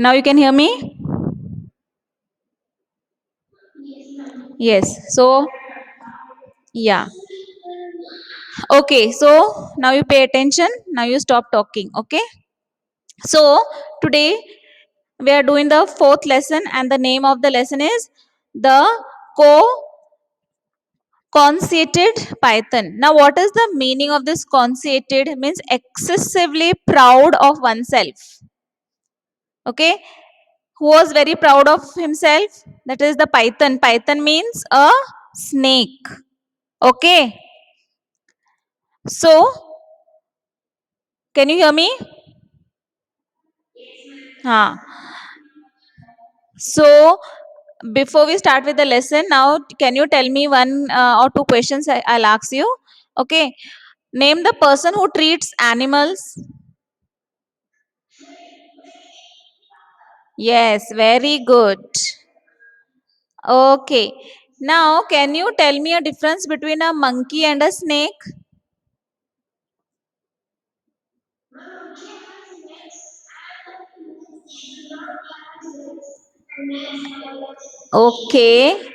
Now you can hear me? Yes. So, yeah. Okay. So, now you pay attention. Now you stop talking. Okay. So, today we are doing the fourth lesson, and the name of the lesson is the co conceited python. Now, what is the meaning of this conceited? Means excessively proud of oneself. Okay. Who was very proud of himself? That is the python. Python means a snake. Okay. So, can you hear me? Huh. So, before we start with the lesson, now can you tell me one or two questions I'll ask you? Okay. Name the person who treats animals. Yes, very good. Okay. Now, can you tell me a difference between a monkey and a snake? Okay.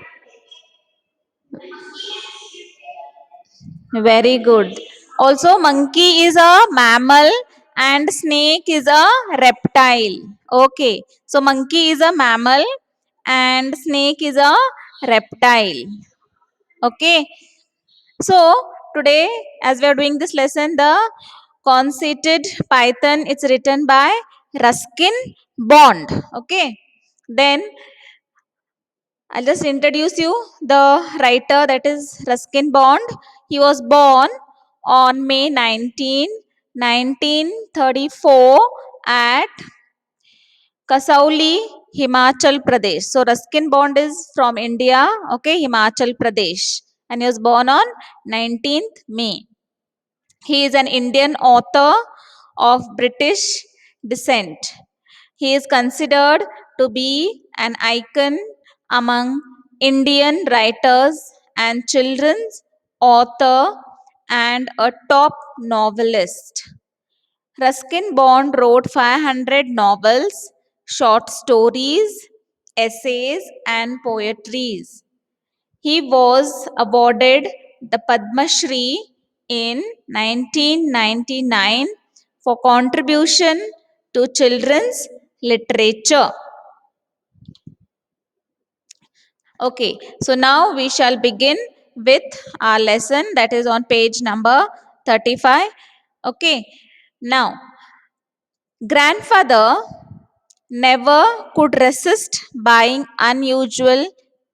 Very good. Also, monkey is a mammal and snake is a reptile. Okay. So, monkey is a mammal and snake is a reptile. Okay. So, today, as we are doing this lesson, the conceited python, it's written by Ruskin Bond. Okay. Then I'll just introduce you the writer, that is Ruskin Bond. He was born on May 19, 1934 at Kasauli, Himachal Pradesh. So Ruskin Bond is from India, okay, Himachal Pradesh. And he was born on 19th May. He is an Indian author of British descent. He is considered to be an icon among Indian writers and children's author and a top novelist. Ruskin Bond wrote 500 novels, short stories, essays, and poetries. He was awarded the Padma Shri in 1999 for contribution to children's literature. Okay, so now we shall begin with our lesson, that is on page number 35. Okay, now grandfather never could resist buying unusual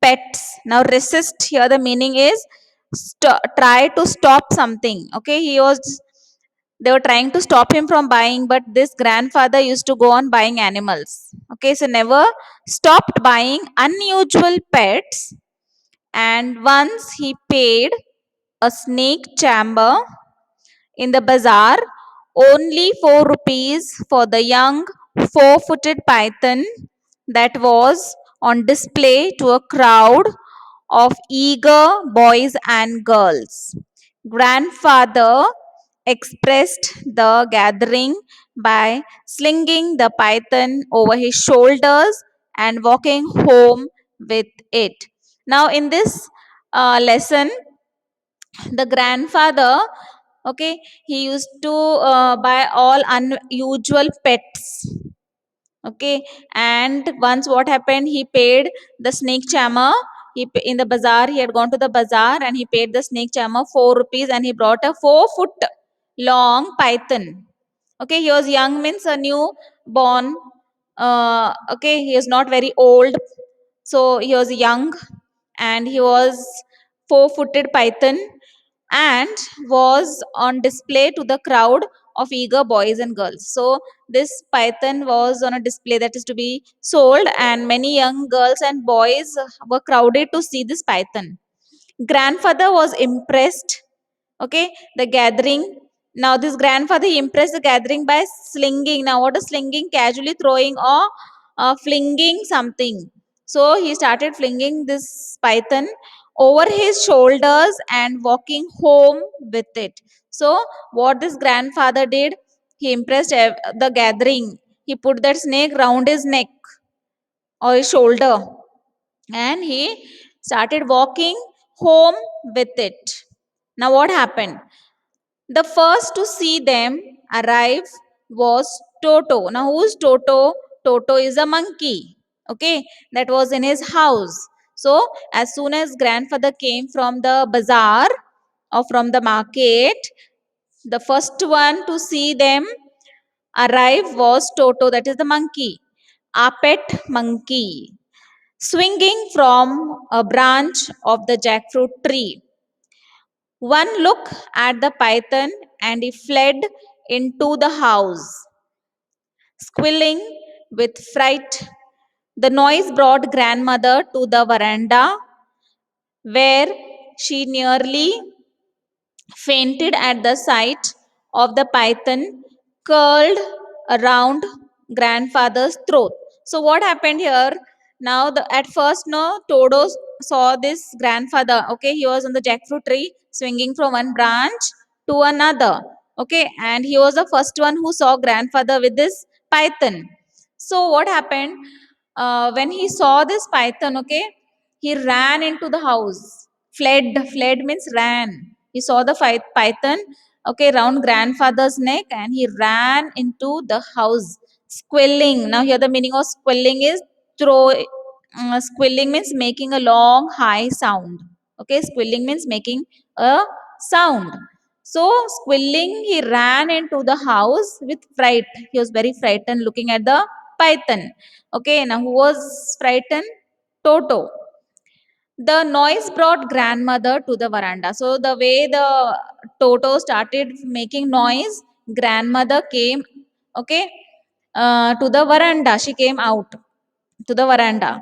pets. Now, resist here the meaning is try to stop something. Okay, they were trying to stop him from buying, but this grandfather used to go on buying animals. Okay, so never stopped buying unusual pets, and once he paid a snake chamber in the bazaar only 4 rupees for the young 4-footed python that was on display to a crowd of eager boys and girls. Grandfather expressed the gathering by slinging the python over his shoulders and walking home with it. Now, in this lesson, the grandfather, okay, he used to buy all unusual pets. Okay, and once what happened, he paid the snake charmer. In the bazaar, he had gone to the bazaar and he paid the snake charmer 4 rupees, and he brought a 4-foot long python. Okay, he was young, means a new born. Okay, he is not very old, so he was young, and he was 4-footed python and was on display to the crowd of eager boys and girls. So this python was on a display, that is to be sold, and many young girls and boys were crowded to see this python. Grandfather was impressed. Okay, the gathering. Now this grandfather, he impressed the gathering by slinging. Now what is slinging? Casually throwing or flinging something. So he started flinging this python over his shoulders and walking home with it. So what this grandfather did, he impressed the gathering. he put that snake round his neck or his shoulder, and he started walking home with it. Now, what happened? The first to see them arrive was Toto. Now, who's Toto? Toto is a monkey, okay, that was in his house. So, as soon as grandfather came from the bazaar or from the market, the first one to see them arrive was Toto, that is the monkey, a pet monkey, swinging from a branch of the jackfruit tree. One look at the python and he fled into the house, squealing with fright. The noise brought grandmother to the veranda where she nearly fainted at the sight of the python curled around grandfather's throat. So what happened here? Now the at first no Todo saw this grandfather. Okay, he was on the jackfruit tree swinging from one branch to another. Okay, and he was the first one who saw grandfather with this python. So what happened? When he saw this python, okay, he ran into the house. Fled means ran. He saw the python, okay, round grandfather's neck, and he ran into the house, squealing. Now, here the meaning of squealing is throw. Squealing means making a long, high sound. Okay, squealing means making a sound. So, squealing, he ran into the house with fright. He was very frightened looking at the python. Okay, now who was frightened? Toto. The noise brought grandmother to the veranda. So the way the Toto started making noise, grandmother came, okay, to the veranda. She came out to the veranda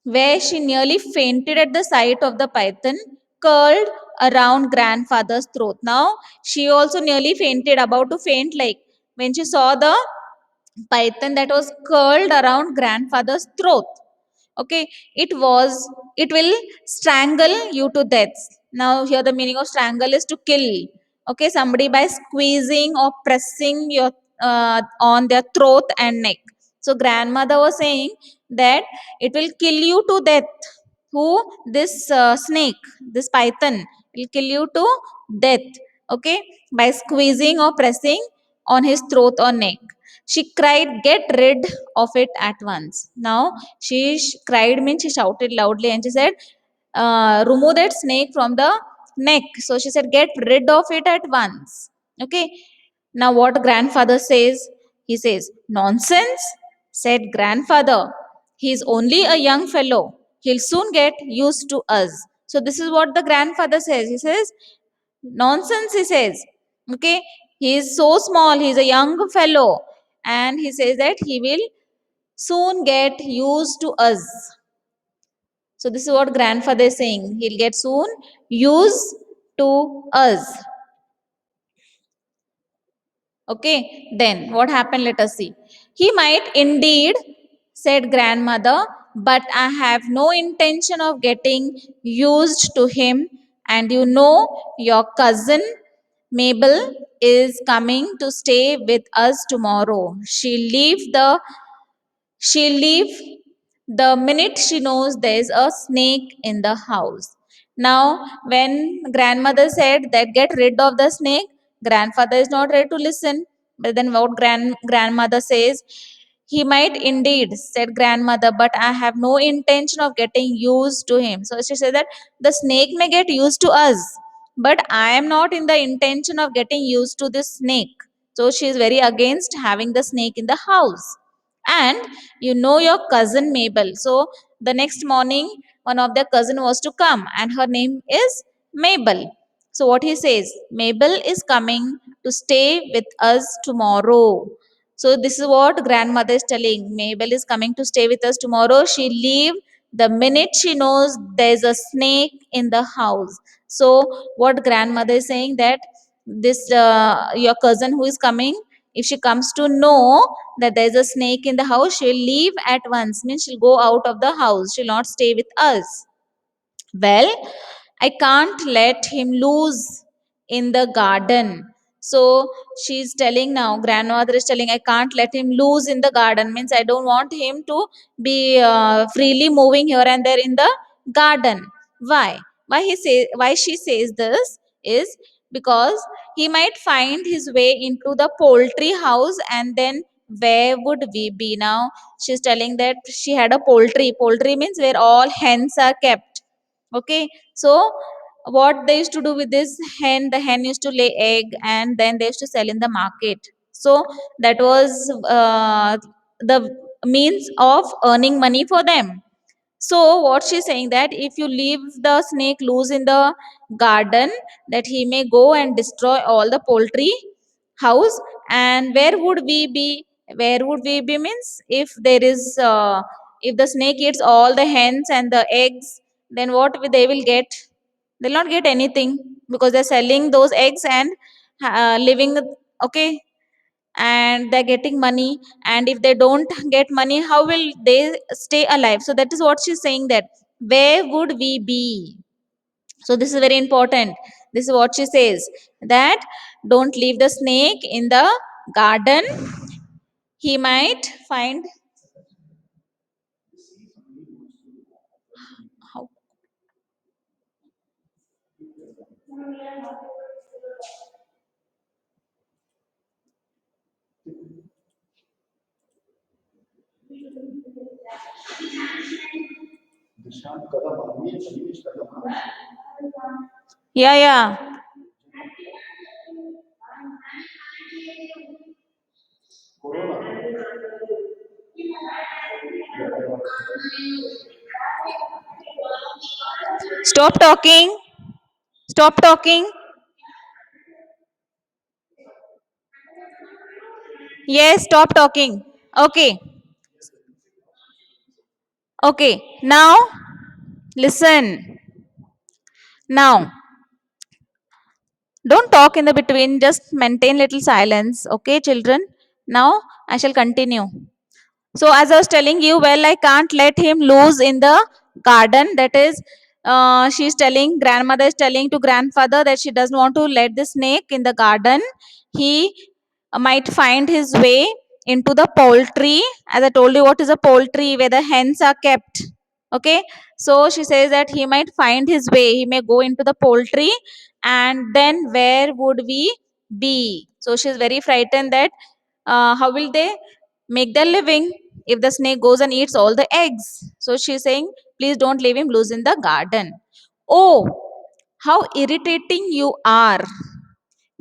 where she nearly fainted at the sight of the python curled around grandfather's throat. Now she also nearly fainted, about to faint, like when she saw the python that was curled around grandfather's throat. Okay, it will strangle you to death. Now here the meaning of strangle is to kill, okay, somebody by squeezing or pressing your on their throat and neck. So grandmother was saying that it will kill you to death. Who? This snake, this python will kill you to death, okay, by squeezing or pressing on his throat or neck. She cried, "Get rid of it at once." Now, cried means she shouted loudly and she said, remove that snake from the neck. So she said, get rid of it at once. Okay. Now, what grandfather says? He says, nonsense, said grandfather. He is only a young fellow. He'll soon get used to us. So, this is what the grandfather says. He says, nonsense, he says. Okay. He is so small. He is a young fellow. And he says that he will soon get used to us. So this is what grandfather is saying. He'll get soon used to us. Okay, then what happened? Let us see. He might indeed, said grandmother, but I have no intention of getting used to him. And you know, your cousin Mabel is coming to stay with us tomorrow. She'll leave the minute she knows there's a snake in the house. Now, when grandmother said that get rid of the snake, grandfather is not ready to listen. But then what grandmother says, he might indeed, said grandmother, but I have no intention of getting used to him. So she said that the snake may get used to us, but I am not in the intention of getting used to this snake. So she is very against having the snake in the house. And you know your cousin Mabel. So the next morning, one of their cousin was to come, and her name is Mabel. So what he says, Mabel is coming to stay with us tomorrow. So this is what grandmother is telling. Mabel is coming to stay with us tomorrow. She leave the minute she knows there's a snake in the house. So what grandmother is saying that this your cousin who is coming, if she comes to know that there's a snake in the house, she'll leave at once. Means she'll go out of the house. She'll not stay with us. Well, I can't let him loose in the garden, So she's telling, now grandmother is telling, I can't let him loose in the garden, means I don't want him to be freely moving here and there in the garden. Why she says this is because he might find his way into the poultry house, and then where would we be? Now she's telling that she had a poultry means where all hens are kept. Okay, so what they used to do with this hen, the hen used to lay egg and then they used to sell in the market. So that was the means of earning money for them. So what she's saying, that if you leave the snake loose in the garden, that he may go and destroy all the poultry house. And where would we be? Where would we be means, if there is if the snake eats all the hens and the eggs, then they will get? They'll not get anything, because they're selling those eggs and living. Okay, and they're getting money, and if they don't get money, how will they stay alive? So that is what she's saying, that where would we be? So this is very important. This is what she says, that don't leave the snake in the garden, he might find. How? Yeah, yeah. Stop talking. Stop talking. Yes, stop talking. Okay. Okay. Now listen. Now don't talk in the between, just maintain little silence, okay children? Now I shall continue. So as I was telling you, well, I can't let him loose in the garden. That is, she's telling, grandmother is telling to grandfather that she doesn't want to let the snake in the garden. He might find his way into the poultry. As I told you, what is a poultry? Where the hens are kept. Okay, so she says that he might find his way. He may go into the poultry, and then where would we be? So she's very frightened that how will they make their living if the snake goes and eats all the eggs? So she's saying, please don't leave him loose in the garden. Oh, how irritating you are,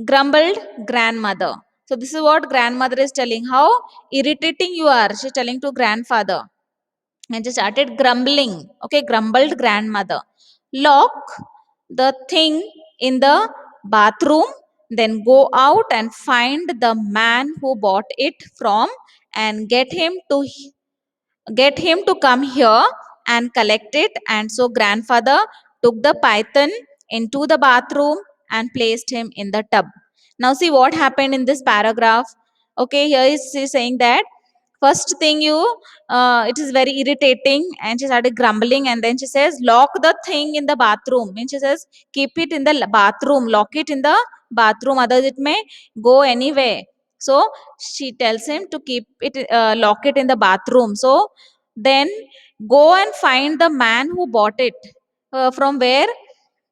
grumbled grandmother. So this is what grandmother is telling, how irritating you are. She's telling to grandfather, and she started grumbling. Okay, grumbled grandmother. Lock the thing in the bathroom, then go out and find the man who bought it from, and get him to come here and collect it. And so grandfather took the python into the bathroom and placed him in the tub. Now see what happened in this paragraph. Okay, here is she saying that first thing, you it is very irritating, and she started grumbling, and then she says lock the thing in the bathroom, and she says keep it in the bathroom, lock it in the bathroom, otherwise it may go anywhere. So she tells him to keep it, lock it in the bathroom. So then go and find the man who bought it, from where,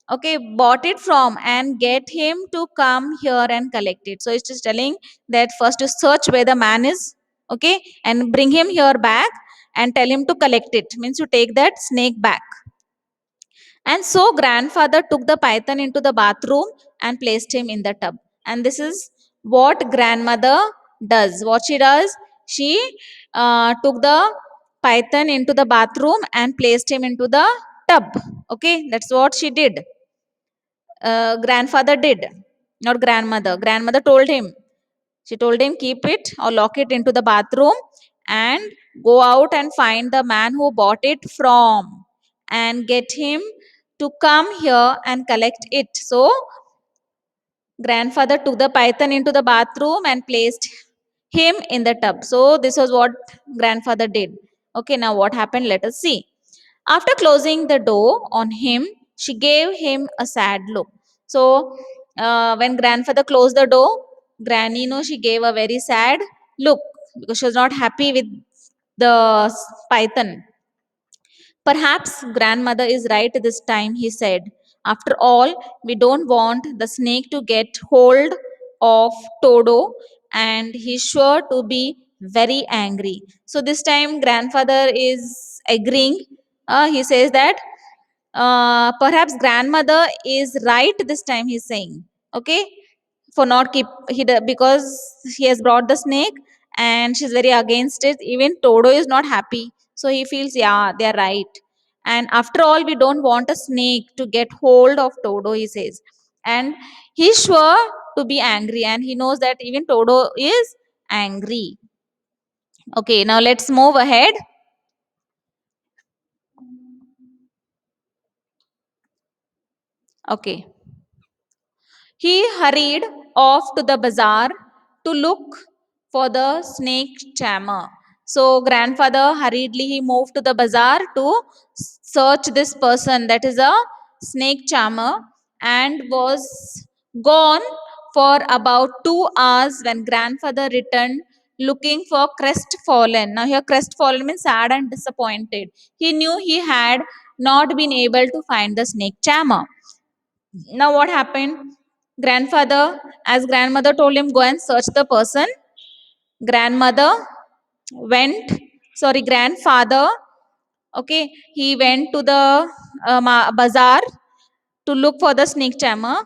okay, bought it from, and get him to come here and collect it. So it's just telling that first to search where the man is, okay, and bring him here back, and tell him to collect it, means to take that snake back. And so grandfather took the python into the bathroom and placed him in the tub. And this is what grandmother does. What she does, she took the python into the bathroom and placed him into the tub. Okay, that's what she did. Grandfather did, not grandmother. Grandmother told him. She told him keep it or lock it into the bathroom, and go out and find the man who bought it from, and get him to come here and collect it. So grandfather took the python into the bathroom and placed him in the tub. So this was what grandfather did. Okay, now what happened? Let us see. After closing the door on him, she gave him a sad look. So When grandfather closed the door, granny, she gave a very sad look because she was not happy with the python. Perhaps grandmother is right this time, he said. After all, we don't want the snake to get hold of Todo, and he's sure to be very angry. So this time, grandfather is agreeing. He says that perhaps grandmother is right this time, he's saying. Okay, for not keep because he has brought the snake and she's very against it. Even Todo is not happy, so he feels, yeah, they're right. And after all, we don't want a snake to get hold of Todo, he says. And he's sure to be angry, and he knows that even Todo is angry. Okay, now let's move ahead. Okay. He hurried off to the bazaar to look for the snake charmer. So grandfather hurriedly he moved to the bazaar to search this person, that is a snake charmer, and was gone for about 2 hours when grandfather returned looking for crestfallen. Now here crestfallen means sad and disappointed. He knew he had not been able to find the snake charmer. Now what happened? Grandfather, as grandmother told him, go and search the person. Grandmother went, sorry, grandfather, okay, he went to the bazaar to look for the snake charmer,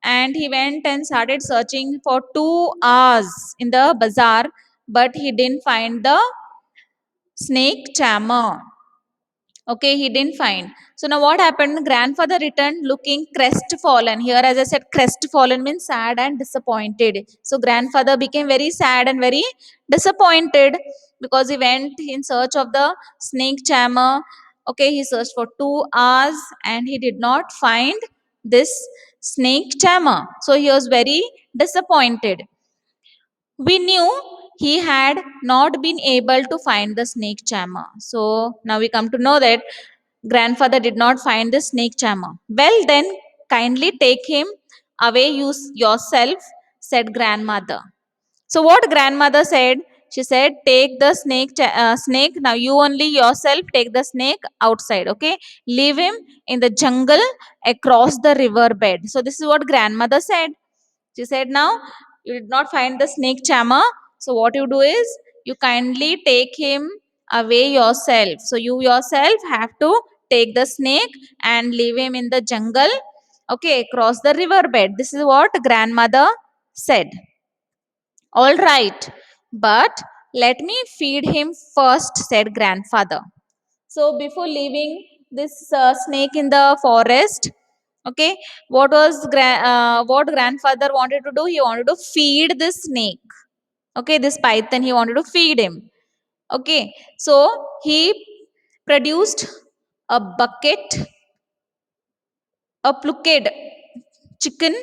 and he went and started searching for 2 hours in the bazaar, but he didn't find the snake charmer. Okay, he didn't find. So now what happened? Grandfather returned looking crestfallen. Here, as I said, crestfallen means sad and disappointed. So grandfather became very sad and very disappointed because he went in search of the snake charmer. Okay, he searched for 2 hours and he did not find this snake charmer. So he was very disappointed. We knew he had not been able to find the snake charmer. So now we come to know that grandfather did not find the snake charmer. Well, then, kindly take him away yourself, said grandmother. So, what grandmother said? She said, take the snake. Now, you only yourself take the snake outside, okay? Leave him in the jungle across the river bed. So, this is what grandmother said. She said, now you did not find the snake charmer. So, what you do is you kindly take him away yourself. So, you yourself have to take the snake and leave him in the jungle, okay, across the riverbed. This is what grandmother said. All right, but let me feed him first, said grandfather. So, before leaving this snake in the forest, okay, what grandfather wanted to do? He wanted to feed this snake. Okay, this python, he wanted to feed him. Okay, so he produced a bucket, a plucked chicken,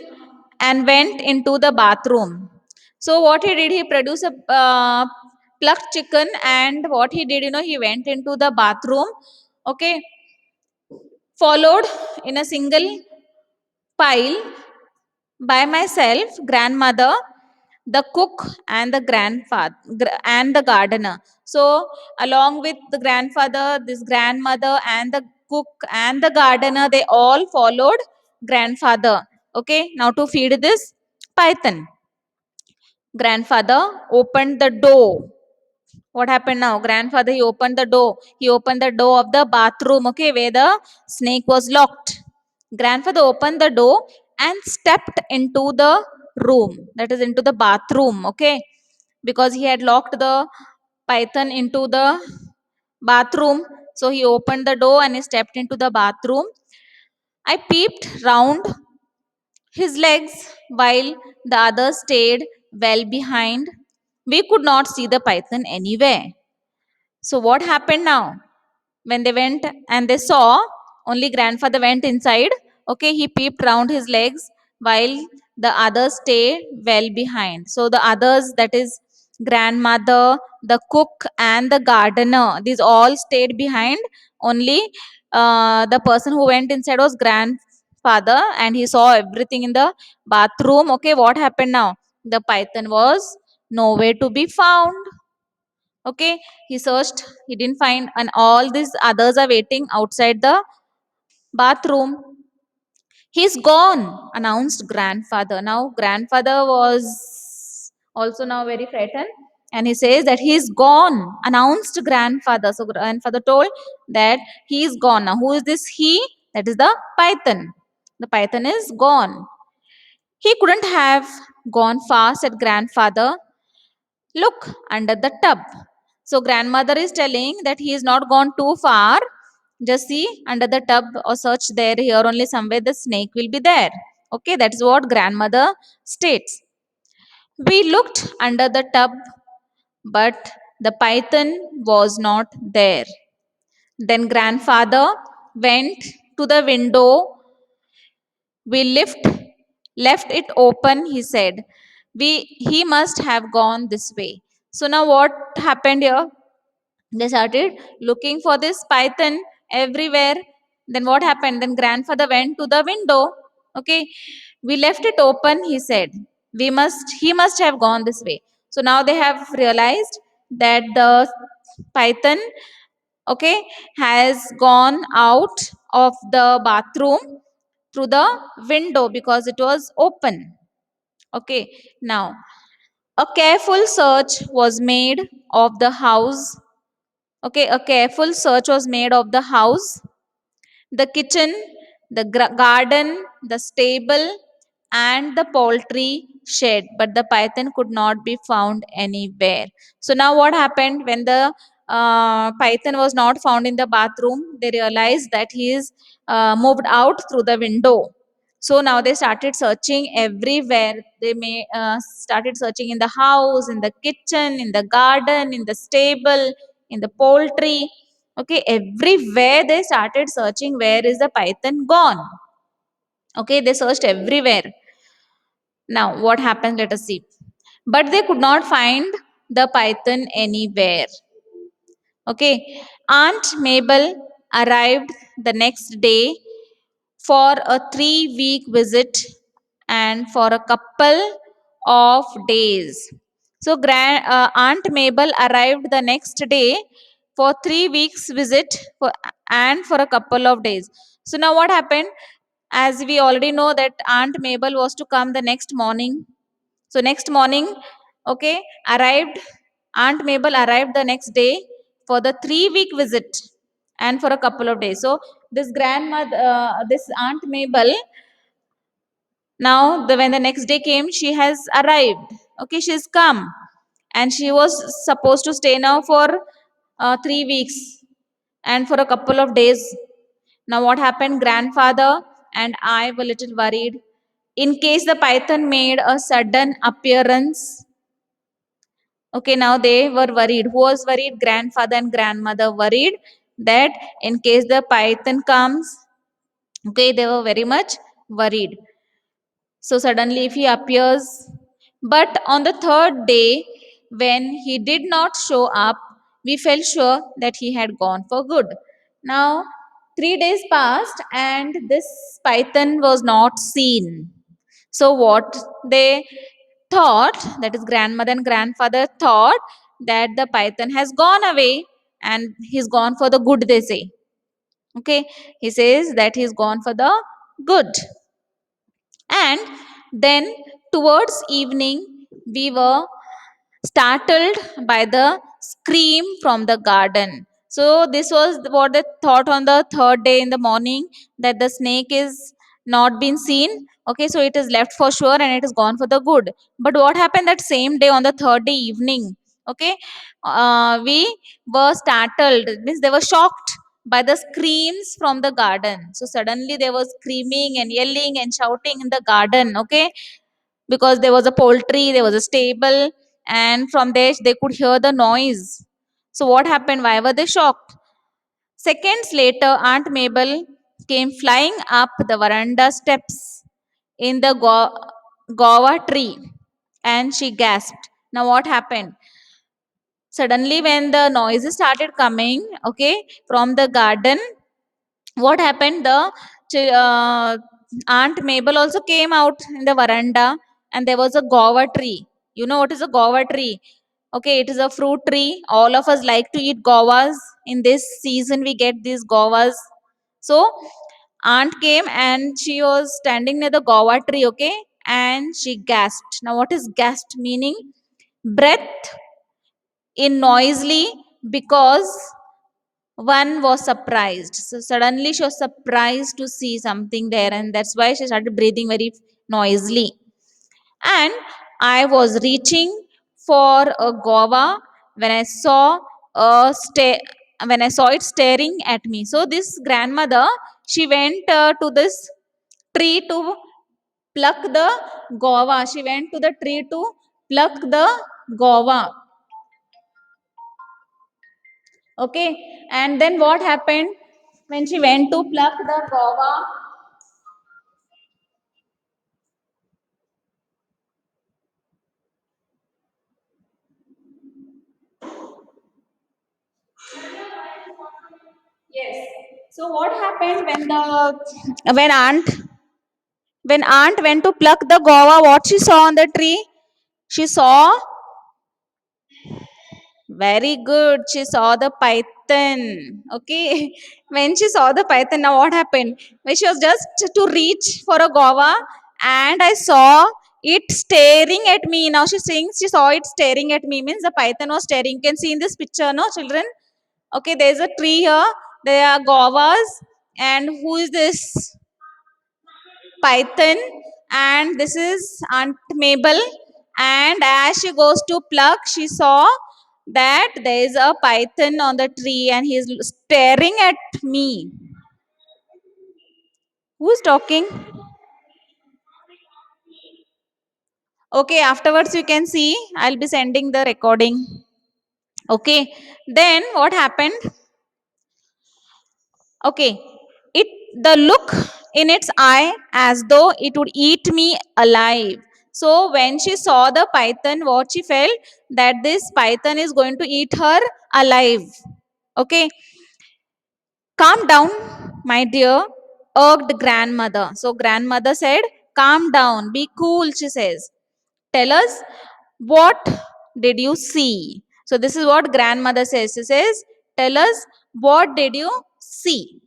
and went into the bathroom. So what he did, he produced a plucked chicken, and what he did, he went into the bathroom. Okay, followed in a single pile by myself, grandmother, the cook, and the grandfather and the gardener. So along with the grandfather, this grandmother and the cook and the gardener, they all followed grandfather. Okay, now to feed this python. Grandfather opened the door. What happened now? Grandfather, he opened the door. He opened the door of the bathroom, okay, where the snake was locked. Grandfather opened the door and stepped into the room, that is, into the bathroom, okay, because he had locked the python into the bathroom. So he opened the door and he stepped into the bathroom. I peeped round his legs while the others stayed well behind. We could not see the python anywhere. So what happened now? When they went and they saw, only grandfather went inside. Okay, he peeped round his legs while the others stayed well behind. So the others, that is grandmother, the cook, and the gardener, these all stayed behind. Only the person who went inside was grandfather father and he saw everything in the bathroom. Okay, what happened now? The python was nowhere to be found. Okay, he searched, he didn't find, and all these others are waiting outside the bathroom. He's gone, announced grandfather. Now, grandfather was also now very frightened and he says that he's gone, announced grandfather. So, grandfather told that he's gone. Now, who is this he? That is the python. The python is gone. He couldn't have gone far, said grandfather. Look under the tub. So, grandmother is telling that he is not gone too far. Just see under the tub or search there, here only somewhere the snake will be there. Okay, that is what grandmother states. We looked under the tub, but the python was not there. Then grandfather went to the window. We left it open, he said. He must have gone this way. So now what happened here? They started looking for this python everywhere. Then what happened? Then grandfather went to the window. Okay, we left it open, he said. He must have gone this way. So now they have realized that the python, okay, has gone out of the bathroom through the window because it was open. Okay, now a careful search was made of the house. Okay, a careful search was made of the house, the kitchen, the garden, the stable, and the poultry shed, but the python could not be found anywhere. So now what happened when the python was not found in the bathroom? They realized that he is moved out through the window. So now they started searching everywhere. They may started searching in the house, in the kitchen, in the garden, in the stable, in the poultry. Okay, everywhere they started searching, where is the python gone? Okay, they searched everywhere. Now, what happened? Let us see. But they could not find the python anywhere. Okay, Aunt Mabel arrived the next day for a 3 week visit and for a couple of days. So, Aunt Mabel arrived the next day for 3 weeks visit and for a couple of days. So, now what happened? As we already know that Aunt Mabel was to come the next morning. So, next morning, okay, arrived, Aunt Mabel arrived the next day for the 3 week visit and for a couple of days. So, this grandmother, this Aunt Mabel, now when the next day came, she has arrived. Okay, she's come and she was supposed to stay now for 3 weeks and for a couple of days. Now, what happened? Grandfather and I were little worried. In case the python made a sudden appearance, okay, now they were worried. Who was worried? Grandfather and grandmother worried that in case the python comes, okay, they were very much worried. So suddenly, if he appears, but on the third day, when he did not show up, we felt sure that he had gone for good. Now, 3 days passed and this python was not seen. So, what they thought, that is, grandmother and grandfather thought that the python has gone away and he's gone for the good, they say. Okay, he says that he's gone for the good. And then towards evening, we were startled by the scream from the garden. So, this was what they thought on the third day in the morning, that the snake is not been seen. Okay, so it is left for sure and it is gone for the good. But what happened that same day on the third day evening? Okay, we were startled, means they were shocked by the screams from the garden. So suddenly they were screaming and yelling and shouting in the garden. Okay, because there was a poultry, there was a stable, and from there they could hear the noise. So what happened? Why were they shocked? Seconds later, Aunt Mabel came flying up the veranda steps in the guava tree and she gasped. Now what happened? Suddenly, when the noises started coming, okay, from the garden, what happened? The Aunt Mabel also came out in the veranda, and there was a guava tree. You know what is a guava tree? Okay, it is a fruit tree. All of us like to eat guavas. In this season we get these guavas. So aunt came and she was standing near the guava tree, okay, and she gasped. Now what is gasped meaning? Breath in noisily, because one was surprised. So suddenly she was surprised to see something there, and that's why she started breathing very noisily. And I was reaching for a guava when I saw when I saw it staring at me. So this grandmother, she went to this tree to pluck the guava. She went to the tree to pluck the guava. Okay, and then what happened when she went to pluck the guava? Yes. So what happened when aunt went to pluck the guava? What she saw on the tree? She saw, very good. She saw the python. Okay. When she saw the python, now what happened? When she was just to reach for a guava, and I saw it staring at me. Now she thinks she saw it staring at me. Means the python was staring. You can see in this picture, no, children? Okay, there's a tree here. There are guavas. And who is this? Python. And this is Aunt Mabel. And as she goes to pluck, she saw that there is a python on the tree and he is staring at me. Who's talking? Okay, afterwards you can see. I'll be sending the recording. Okay, then what happened? Okay, it the look in its eye as though it would eat me alive. So when she saw the python, what she felt, that this python is going to eat her alive. Okay, calm down, my dear, urged grandmother. So grandmother said, calm down, be cool, she says. Tell us, what did you see? So this is what grandmother says. She says, tell us, what did you see?